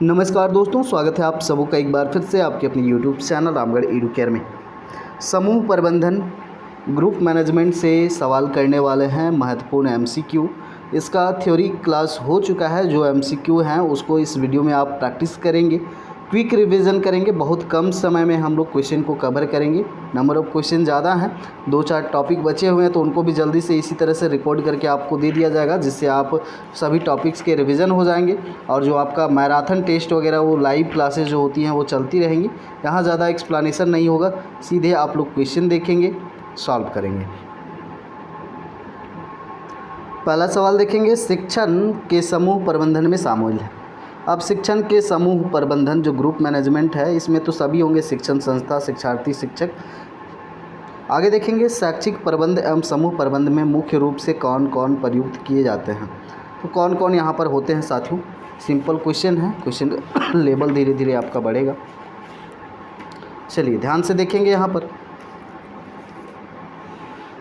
नमस्कार दोस्तों, स्वागत है आप सबों का एक बार फिर से आपके अपने यूट्यूब चैनल रामगढ़ एडुकेयर में। समूह प्रबंधन ग्रुप मैनेजमेंट से सवाल करने वाले हैं महत्वपूर्ण एमसीक्यू। इसका थ्योरी क्लास हो चुका है। जो एमसीक्यू हैं उसको इस वीडियो में आप प्रैक्टिस करेंगे, क्विक रिवीजन करेंगे। बहुत कम समय में हम लोग क्वेश्चन को कवर करेंगे। नंबर ऑफ़ क्वेश्चन ज़्यादा हैं, 2-4 टॉपिक बचे हुए हैं, तो उनको भी जल्दी से इसी तरह से रिकॉर्ड करके आपको दे दिया जाएगा, जिससे आप सभी टॉपिक्स के रिवीजन हो जाएंगे। और जो आपका मैराथन टेस्ट वगैरह वो लाइव क्लासेस जो होती हैं वो चलती रहेंगी। यहाँ ज़्यादा एक्सप्लेनेशन नहीं होगा, सीधे आप लोग क्वेश्चन देखेंगे, सॉल्व करेंगे। पहला सवाल देखेंगे, शिक्षण के समूह प्रबंधन में शामिल है। अब शिक्षण के समूह प्रबंधन जो ग्रुप मैनेजमेंट है, इसमें तो सभी होंगे, शिक्षण संस्था, शिक्षार्थी, शिक्षक। आगे देखेंगे, शैक्षिक प्रबंध एवं समूह प्रबंध में मुख्य रूप से कौन कौन प्रयुक्त किए जाते हैं। तो कौन कौन यहाँ पर होते हैं साथियों। सिंपल क्वेश्चन है, क्वेश्चन लेवल धीरे धीरे आपका बढ़ेगा। चलिए ध्यान से देखेंगे। यहाँ पर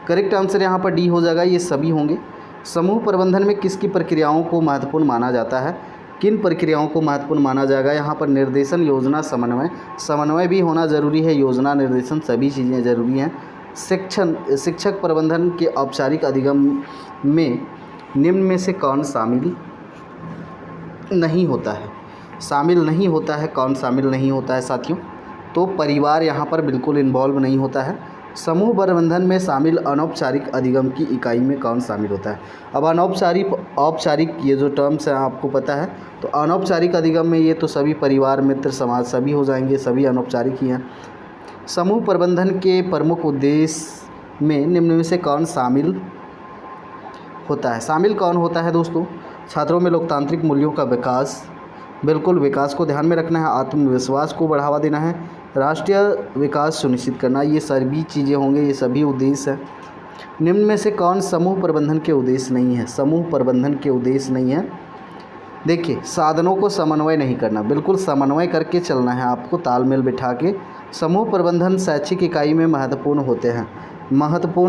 करेक्ट आंसर यहाँ पर डी हो जाएगा, ये सभी होंगे। समूह प्रबंधन में किसकी प्रक्रियाओं को महत्वपूर्ण माना जाता है, किन प्रक्रियाओं को महत्वपूर्ण माना जाएगा। यहाँ पर निर्देशन, योजना, समन्वय भी होना ज़रूरी है। योजना, निर्देशन सभी चीज़ें ज़रूरी हैं। शिक्षक प्रबंधन के औपचारिक अधिगम में निम्न में से कौन शामिल नहीं होता है। कौन शामिल नहीं होता है साथियों। तो परिवार यहाँ पर बिल्कुल इन्वॉल्व नहीं होता है। समूह प्रबंधन में शामिल अनौपचारिक अधिगम की इकाई में कौन शामिल होता है। अब औपचारिक ये जो टर्म्स हैं आपको पता है, तो अनौपचारिक अधिगम में ये तो सभी परिवार, मित्र, समाज सभी हो जाएंगे, सभी अनौपचारिक ही हैं। समूह प्रबंधन के प्रमुख उद्देश्य में निम्न में से कौन शामिल होता है। शामिल कौन होता है दोस्तों। छात्रों में लोकतांत्रिक मूल्यों का विकास, बिल्कुल विकास को ध्यान में रखना है। आत्मविश्वास को बढ़ावा देना है। राष्ट्रीय विकास सुनिश्चित करना, ये सभी चीज़ें होंगे, ये सभी उद्देश्य हैं। निम्न में से कौन समूह प्रबंधन के उद्देश्य नहीं है। समूह प्रबंधन के उद्देश्य नहीं है। देखिए, साधनों को समन्वय नहीं करना, बिल्कुल समन्वय करके चलना है आपको, तालमेल बिठा के। समूह प्रबंधन शैक्षिक इकाई में महत्वपूर्ण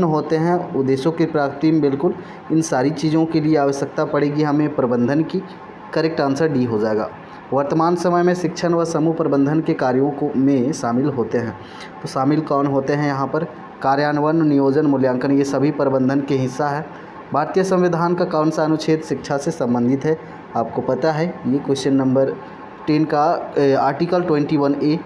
होते हैं उद्देश्यों की प्राप्ति में। बिल्कुल इन सारी चीज़ों के लिए आवश्यकता पड़ेगी हमें प्रबंधन की। करेक्ट आंसर डी हो जाएगा। वर्तमान समय में शिक्षण व समूह प्रबंधन के कार्यों को में शामिल होते हैं। तो शामिल कौन होते हैं यहाँ पर। कार्यान्वयन, नियोजन, मूल्यांकन, ये सभी प्रबंधन के हिस्सा है। भारतीय संविधान का कौन सा अनुच्छेद शिक्षा से संबंधित है, आपको पता है, ये क्वेश्चन नंबर 10 का आर्टिकल 21A।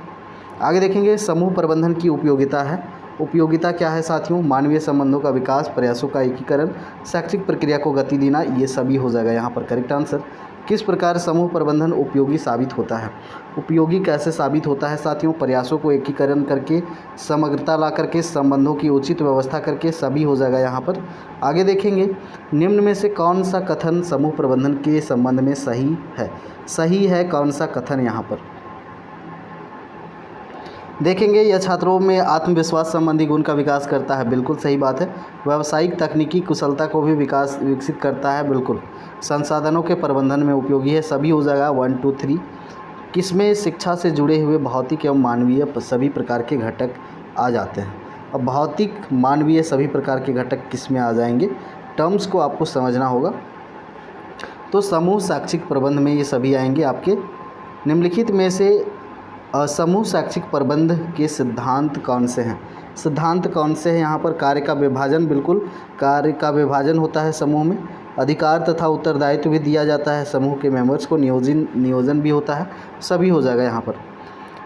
आगे देखेंगे, समूह प्रबंधन की उपयोगिता है। उपयोगिता क्या है साथियों। मानवीय संबंधों का विकास, प्रयासों का एकीकरण, शैक्षिक प्रक्रिया को गति देना, ये सभी हो जाएगा यहाँ पर करेक्ट आंसर। किस प्रकार समूह प्रबंधन उपयोगी साबित होता है। उपयोगी कैसे साबित होता है साथियों। प्रयासों को एकीकरण करके, समग्रता ला करके, संबंधों की उचित व्यवस्था करके, सभी हो जाएगा यहाँ पर। आगे देखेंगे, निम्न में से कौन सा कथन समूह प्रबंधन के संबंध में सही है कौन सा कथन यहाँ पर। देखेंगे, यह छात्रों में आत्मविश्वास संबंधी गुण का विकास करता है, बिल्कुल सही बात है। व्यावसायिक तकनीकी कुशलता को भी विकसित करता है, बिल्कुल। संसाधनों के प्रबंधन में उपयोगी है, सभी हो जाएगा 1, 2, 3। किसमें शिक्षा से जुड़े हुए भौतिक एवं मानवीय सभी प्रकार के घटक आ जाते हैं। अब भौतिक, मानवीय सभी प्रकार के घटक किस में आ जाएंगे, टर्म्स को आपको समझना होगा। तो समूह शैक्षिक प्रबंध में ये सभी आएंगे आपके। निम्नलिखित में से समूह शैक्षिक प्रबंध के सिद्धांत कौन से हैं। सिद्धांत कौन से हैं यहाँ पर। कार्य का विभाजन, बिल्कुल कार्य का विभाजन होता है समूह में। अधिकार तथा उत्तरदायित्व भी दिया जाता है समूह के मेंबर्स को। नियोजन भी होता है, सभी हो जाएगा यहाँ पर।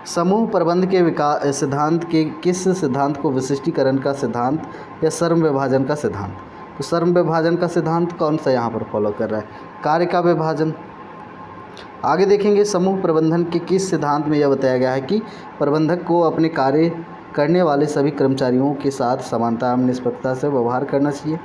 समूह प्रबंध के विकास सिद्धांत के किस सिद्धांत को विशिष्टीकरण का सिद्धांत या श्रम विभाजन का सिद्धांत। तो श्रम विभाजन का सिद्धांत कौन सा यहाँ पर फॉलो कर रहा है, कार्य का विभाजन। आगे देखेंगे, समूह प्रबंधन के किस सिद्धांत में यह बताया गया है कि प्रबंधक को अपने कार्य करने वाले सभी कर्मचारियों के साथ समानता एवं निष्पक्षता से व्यवहार करना चाहिए।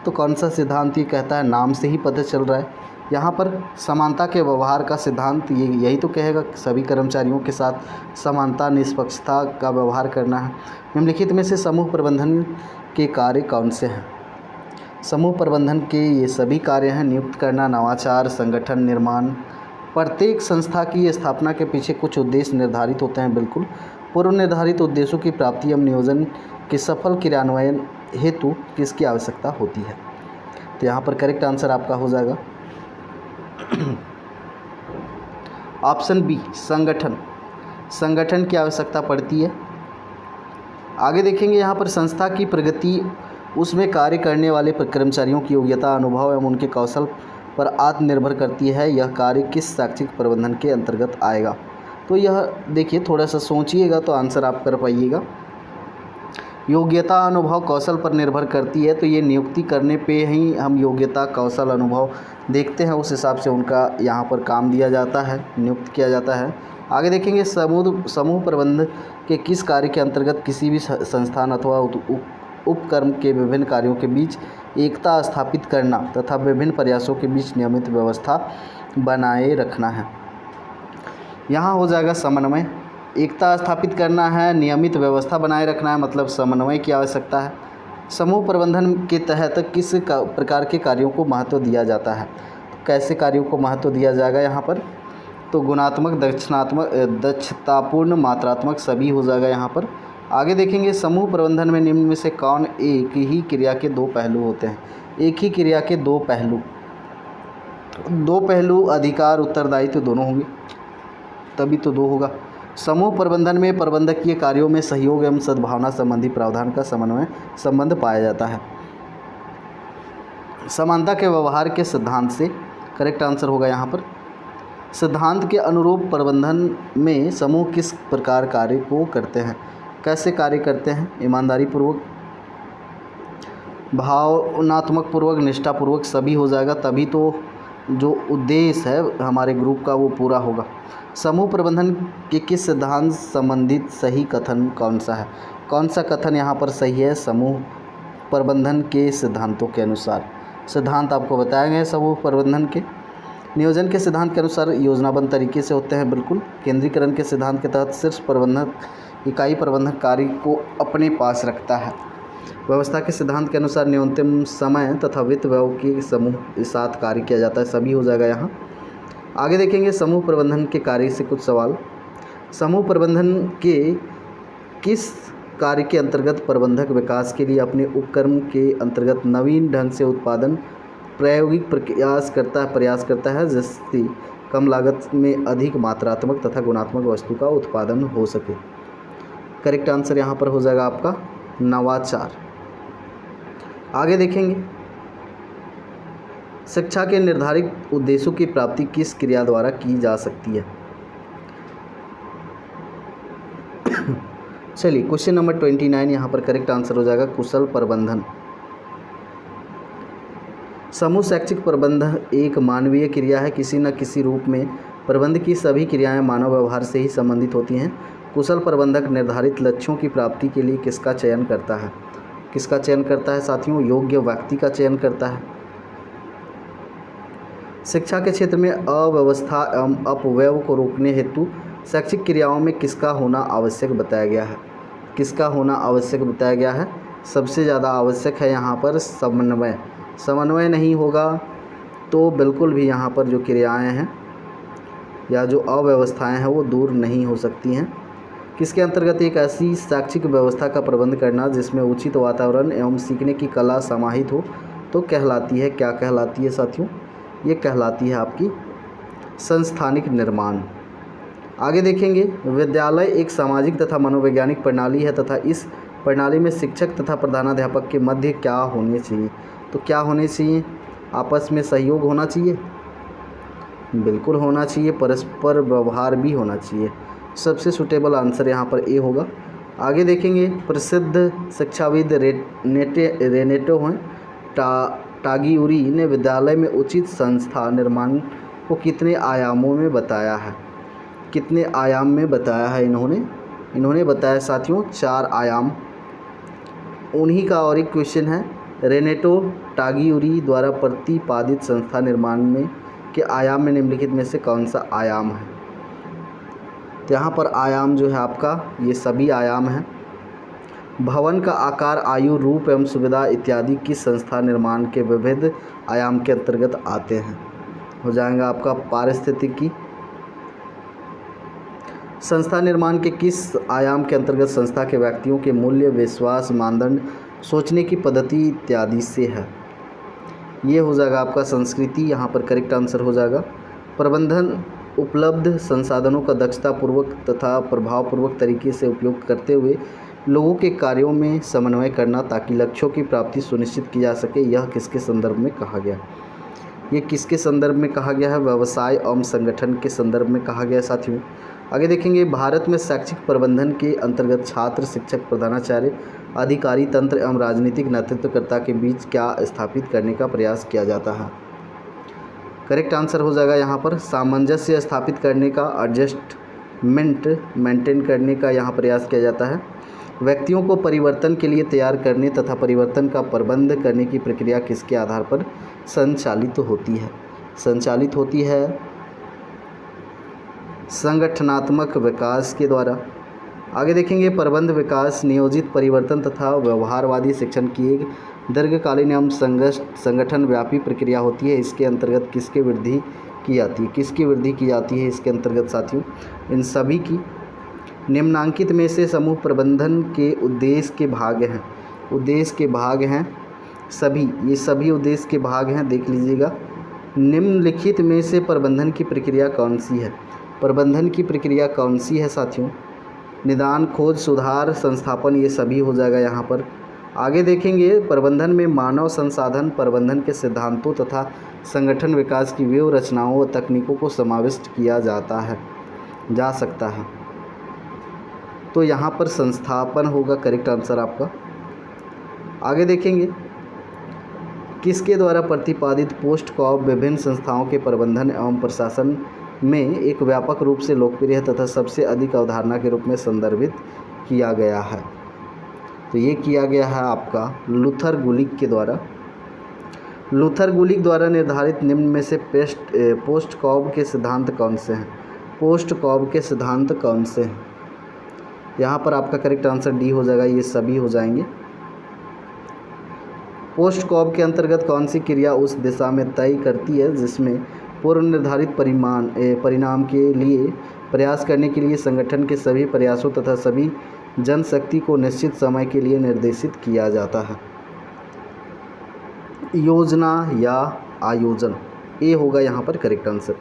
तो कौन सा सिद्धांत ये कहता है, नाम से ही पता चल रहा है यहाँ पर। समानता के व्यवहार का सिद्धांत ये यही तो कहेगा, सभी कर्मचारियों के साथ समानता, निष्पक्षता का व्यवहार करना है। निम्नलिखित में से समूह प्रबंधन के कार्य कौन से हैं। समूह प्रबंधन के ये सभी कार्य हैं, नियुक्त करना, नवाचार, संगठन निर्माण। प्रत्येक संस्था की स्थापना के पीछे कुछ उद्देश्य निर्धारित होते हैं, बिल्कुल। पूर्व निर्धारित उद्देश्यों की प्राप्ति एवं नियोजन के सफल क्रियान्वयन हेतु किसकी आवश्यकता होती है। तो यहाँ पर करेक्ट आंसर आपका हो जाएगा ऑप्शन बी संगठन, संगठन की आवश्यकता पड़ती है। आगे देखेंगे यहाँ पर संस्था की प्रगति उसमें कार्य करने वाले कर्मचारियों की योग्यता, अनुभव एवं उनके कौशल पर आत्मनिर्भर करती है। यह कार्य किस शैक्षिक प्रबंधन के अंतर्गत आएगा? तो यह देखिए, थोड़ा सा सोचिएगा तो आंसर आप कर पाइएगा। योग्यता, अनुभव, कौशल पर निर्भर करती है, तो ये नियुक्ति करने पे ही हम योग्यता, कौशल, अनुभव देखते हैं, उस हिसाब से उनका यहाँ पर काम दिया जाता है, नियुक्त किया जाता है। आगे देखेंगे समूह प्रबंधन के किस कार्य के अंतर्गत किसी भी संस्थान अथवा उपक्रम के विभिन्न कार्यों के बीच एकता स्थापित करना तथा विभिन्न प्रयासों के बीच नियमित व्यवस्था बनाए रखना है। यहाँ हो जाएगा समन्वय। एकता स्थापित करना है, नियमित व्यवस्था बनाए रखना है, मतलब समन्वय की आवश्यकता है। समूह प्रबंधन के तहत किस प्रकार के कार्यों को महत्व दिया जाता है? तो कैसे कार्यों को महत्व दिया जाएगा यहाँ पर? तो गुणात्मक, दक्षतापूर्ण, मात्रात्मक सभी हो जाएगा यहाँ पर। आगे देखेंगे समूह प्रबंधन में निम्न में से कौन एक ही क्रिया के दो पहलू होते हैं? एक ही क्रिया के दो पहलू अधिकार, उत्तरदायित्व दोनों होंगे, तभी तो दो होगा। समूह प्रबंधन में प्रबंधकीय कार्यों में सहयोग एवं सद्भावना संबंधी प्रावधान का समन्वय संबंध पाया जाता है। समानता के व्यवहार के सिद्धांत से करेक्ट आंसर होगा यहाँ पर। सिद्धांत के अनुरूप प्रबंधन में समूह किस प्रकार कार्य को करते हैं? कैसे कार्य करते हैं? ईमानदारी पूर्वक, भावनात्मक पूर्वक, निष्ठापूर्वक सभी हो जाएगा, तभी तो जो उद्देश्य है हमारे ग्रुप का वो पूरा होगा। समूह प्रबंधन के किस सिद्धांत संबंधित सही कथन कौन सा है? कौन सा कथन यहाँ पर सही है? समूह प्रबंधन के सिद्धांतों के अनुसार सिद्धांत आपको बताए गए। समूह प्रबंधन के नियोजन के सिद्धांत के अनुसार योजनाबद्ध तरीके से होते हैं, बिल्कुल। केंद्रीकरण के सिद्धांत के तहत सिर्फ प्रबंधक इकाई प्रबंधक कार्य को अपने पास रखता है। व्यवस्था के सिद्धांत के अनुसार न्यूनतम समय तथा वित्त व्यय के समूह के साथ कार्य किया जाता है, सभी हो जाएगा यहाँ। आगे देखेंगे समूह प्रबंधन के कार्य से कुछ सवाल। समूह प्रबंधन के किस कार्य के अंतर्गत प्रबंधक विकास के लिए अपने उपक्रम के अंतर्गत नवीन ढंग से उत्पादन प्रायोगिक प्रयास करता है, जिससे कम लागत में अधिक मात्रात्मक तथा गुणात्मक वस्तु का उत्पादन हो सके? करेक्ट आंसर यहाँ पर हो जाएगा आपका नवाचार। आगे देखेंगे शिक्षा के निर्धारित उद्देश्यों की प्राप्ति किस क्रिया द्वारा की जा सकती है? चलिए क्वेश्चन नंबर 29 यहाँ पर करेक्ट आंसर हो जाएगा कुशल प्रबंधन। समूह शैक्षिक प्रबंधन एक मानवीय क्रिया है। किसी न किसी रूप में प्रबंध की सभी क्रियाएं मानव व्यवहार से ही संबंधित होती हैं। कुशल प्रबंधक निर्धारित लक्ष्यों की प्राप्ति के लिए किसका चयन करता है? किसका चयन करता है साथियों? योग्य व्यक्ति का चयन करता है। शिक्षा के क्षेत्र में अव्यवस्था एवं अपव्यय को रोकने हेतु शैक्षिक क्रियाओं में किसका होना आवश्यक बताया गया है? किसका होना आवश्यक बताया गया है? सबसे ज़्यादा आवश्यक है यहाँ पर समन्वय। समन्वय नहीं होगा तो बिल्कुल भी यहाँ पर जो क्रियाएं हैं या जो अव्यवस्थाएं हैं वो दूर नहीं हो सकती हैं। किसके अंतर्गत? एक ऐसी शैक्षिक व्यवस्था का प्रबंध करना जिसमें उचित वातावरण एवं सीखने की कला समाहित हो तो कहलाती है, क्या कहलाती है साथियों? ये कहलाती है आपकी संस्थानिक निर्माण। आगे देखेंगे विद्यालय एक सामाजिक तथा मनोवैज्ञानिक प्रणाली है तथा इस प्रणाली में शिक्षक तथा प्रधानाध्यापक के मध्य क्या होने चाहिए? तो क्या होने चाहिए? आपस में सहयोग होना चाहिए, बिल्कुल होना चाहिए। परस्पर व्यवहार भी होना चाहिए। सबसे सूटेबल आंसर यहाँ पर ए होगा। आगे देखेंगे प्रसिद्ध शिक्षाविद रेनेटो हैं टागिउरी ने विद्यालय में उचित संस्था निर्माण को कितने आयामों में बताया है? कितने आयाम में बताया है इन्होंने बताया साथियों 4 आयाम। उन्हीं का और एक क्वेश्चन है, रेनेटो टागिउरी द्वारा प्रतिपादित संस्था निर्माण में के आयाम में निम्नलिखित में से कौन सा आयाम है? तो यहाँ पर आयाम जो है आपका ये सभी आयाम हैं। भवन का आकार, आयु, रूप एवं सुविधा इत्यादि किस संस्था निर्माण के विविध आयाम के अंतर्गत आते हैं? हो जाएगा आपका पारिस्थितिकी। संस्था निर्माण के किस आयाम के अंतर्गत संस्था के व्यक्तियों के मूल्य, विश्वास, मानदंड, सोचने की पद्धति इत्यादि से है? ये हो जाएगा आपका संस्कृति। यहाँ पर करेक्ट आंसर हो जाएगा। प्रबंधन उपलब्ध संसाधनों का दक्षतापूर्वक तथा प्रभावपूर्वक तरीके से उपयोग करते हुए लोगों के कार्यों में समन्वय करना ताकि लक्ष्यों की प्राप्ति सुनिश्चित की जा सके। यह किसके संदर्भ में कहा गया? ये किसके संदर्भ में कहा गया है? व्यवसाय एवं संगठन के संदर्भ में कहा गया है साथियों। आगे देखेंगे, भारत में शैक्षिक प्रबंधन के अंतर्गत छात्र, शिक्षक, प्रधानाचार्य, अधिकारी तंत्र एवं राजनीतिक नेतृत्वकर्ता के बीच क्या स्थापित करने का प्रयास किया जाता है? करेक्ट आंसर हो जाएगा यहाँ पर सामंजस्य स्थापित करने का, एडजस्टमेंट मेंटेन करने का यहाँ प्रयास किया जाता है। व्यक्तियों को परिवर्तन के लिए तैयार करने तथा परिवर्तन का प्रबंध करने की प्रक्रिया किसके आधार पर संचालित होती है? संचालित होती है संगठनात्मक विकास के द्वारा। आगे देखेंगे, प्रबंध विकास नियोजित परिवर्तन तथा व्यवहारवादी शिक्षण की एक दीर्घकालीन एवं संगठन व्यापी प्रक्रिया होती है। इसके अंतर्गत किसकी वृद्धि की जाती है? किसकी वृद्धि की जाती है इसके अंतर्गत साथियों? इन सभी की। निम्नांकित में से समूह प्रबंधन के उद्देश्य के भाग हैं। उद्देश्य के भाग हैं सभी, ये सभी उद्देश्य के भाग हैं, देख लीजिएगा। निम्नलिखित में से प्रबंधन की प्रक्रिया कौन सी है? प्रबंधन की प्रक्रिया कौन सी है साथियों? निदान, खोज, सुधार, संस्थापन, ये सभी हो जाएगा यहाँ पर। आगे देखेंगे, प्रबंधन में मानव संसाधन प्रबंधन के सिद्धांतों तथा संगठन विकास की व्यूह रचनाओं व तकनीकों को समाविष्ट किया जा सकता है। तो यहाँ पर संस्थापन होगा करेक्ट आंसर आपका। आगे देखेंगे, किसके द्वारा प्रतिपादित पोस्ट कॉप विभिन्न संस्थाओं के प्रबंधन एवं प्रशासन में एक व्यापक रूप से लोकप्रिय तथा सबसे अधिक अवधारणा के रूप में संदर्भित किया गया है? तो ये किया गया है आपका लूथर गुलिक के द्वारा। लूथर गुलिक द्वारा निर्धारित निम्न में से पोस्ट कॉब के सिद्धांत कौन से हैं? पोस्ट कॉब के सिद्धांत कौन से हैं? यहाँ पर आपका करेक्ट आंसर डी हो जाएगा, ये सभी हो जाएंगे। पोस्ट कॉब के अंतर्गत कौन सी क्रिया उस दिशा में तय करती है जिसमें पूर्व निर्धारित परिणाम के लिए प्रयास करने के लिए संगठन के सभी प्रयासों तथा सभी जनशक्ति को निश्चित समय के लिए निर्देशित किया जाता है? योजना या आयोजन, ए होगा यहाँ पर करेक्ट आंसर।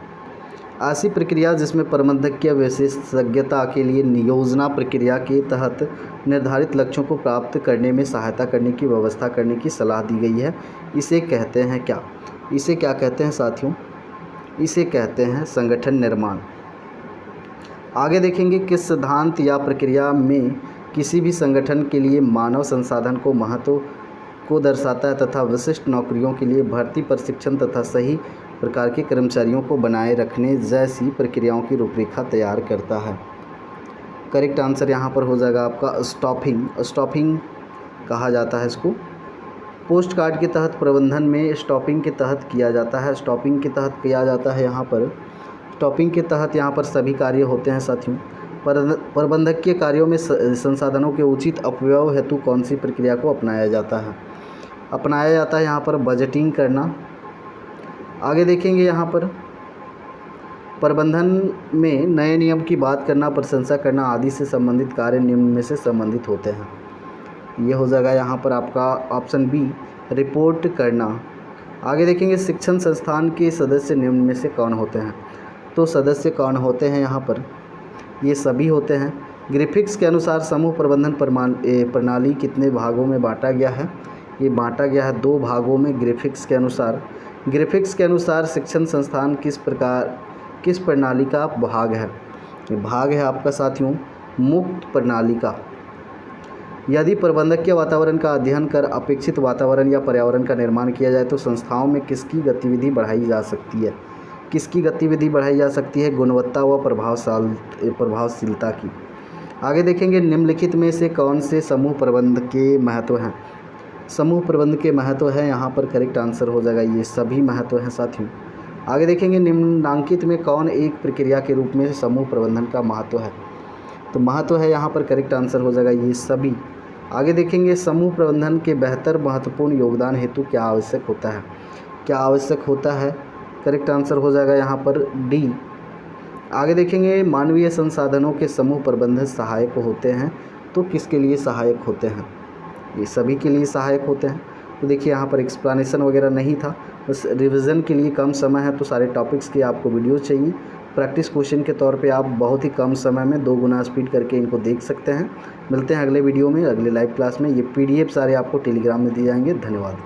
ऐसी प्रक्रिया जिसमें प्रबंधकीय विशेषज्ञता के लिए नियोजना प्रक्रिया के तहत निर्धारित लक्ष्यों को प्राप्त करने में सहायता करने की व्यवस्था करने की सलाह दी गई है, इसे कहते हैं क्या? इसे क्या कहते हैं साथियों? इसे कहते हैं संगठन निर्माण। आगे देखेंगे, किस सिद्धांत या प्रक्रिया में किसी भी संगठन के लिए मानव संसाधन को महत्व को दर्शाता है तथा विशिष्ट नौकरियों के लिए भर्ती, प्रशिक्षण तथा सही प्रकार के कर्मचारियों को बनाए रखने जैसी प्रक्रियाओं की रूपरेखा तैयार करता है? करेक्ट आंसर यहाँ पर हो जाएगा आपका स्टॉपिंग। स्टॉपिंग कहा जाता है इसको। पोस्ट कार्ड के तहत प्रबंधन में स्टॉपिंग के तहत किया जाता है। स्टॉपिंग के तहत किया जाता है यहाँ पर। स्टॉपिंग के तहत यहाँ पर सभी कार्य होते हैं साथियों। प्रबंधकीय कार्यों में संसाधनों के उचित अपव्यय हेतु कौन सी प्रक्रिया को अपनाया जाता है? अपनाया जाता है यहाँ पर बजटिंग करना। आगे देखेंगे, यहाँ पर प्रबंधन में नए नियम की बात करना, प्रशंसा करना आदि से संबंधित कार्य निम्न में से संबंधित होते हैं। ये हो जाएगा यहाँ पर आपका ऑप्शन बी, रिपोर्ट करना। आगे देखेंगे, शिक्षण संस्थान के सदस्य निम्न में से कौन होते हैं? तो सदस्य कौन होते हैं यहाँ पर? ये सभी होते हैं। ग्रिफिक्स के अनुसार समूह प्रबंधन प्रणाली कितने भागों में बांटा गया है? ये बांटा गया है 2 भागों में। ग्रिफिक्स के अनुसार शिक्षण संस्थान किस प्रणाली का भाग है? ये भाग है आपका साथियों मुक्त प्रणाली का। यदि प्रबंधकीय वातावरण का अध्ययन कर अपेक्षित वातावरण या पर्यावरण का निर्माण किया जाए तो संस्थाओं में किसकी गतिविधि बढ़ाई जा सकती है? किसकी गतिविधि बढ़ाई जा सकती है? गुणवत्ता व प्रभावशीलता की। आगे देखेंगे, निम्नलिखित में से कौन से समूह प्रबंध के महत्व हैं? समूह प्रबंध के महत्व है यहाँ पर करेक्ट आंसर हो जाएगा, ये सभी महत्व हैं साथियों। आगे देखेंगे, निम्नांकित में कौन एक प्रक्रिया के रूप में समूह प्रबंधन का महत्व है? तो महत्व है यहाँ पर करेक्ट आंसर हो जाएगा ये सभी। आगे देखेंगे, समूह प्रबंधन के बेहतर महत्वपूर्ण योगदान हेतु क्या आवश्यक होता है? क्या आवश्यक होता है? करेक्ट आंसर हो जाएगा यहाँ पर डी। आगे देखेंगे, मानवीय संसाधनों के समूह प्रबंधन सहायक होते हैं, तो किसके लिए सहायक होते हैं? ये सभी के लिए सहायक होते हैं। तो देखिए यहाँ पर एक्सप्लेनेशन वगैरह नहीं था, बस रिवीजन के लिए कम समय है तो सारे टॉपिक्स की आपको वीडियो चाहिए प्रैक्टिस क्वेश्चन के तौर पे आप बहुत ही कम समय में 2 गुना स्पीड करके इनको देख सकते हैं। मिलते हैं अगले वीडियो में, अगले लाइव क्लास में। ये PDF सारे आपको टेलीग्राम में दिए जाएंगे। धन्यवाद।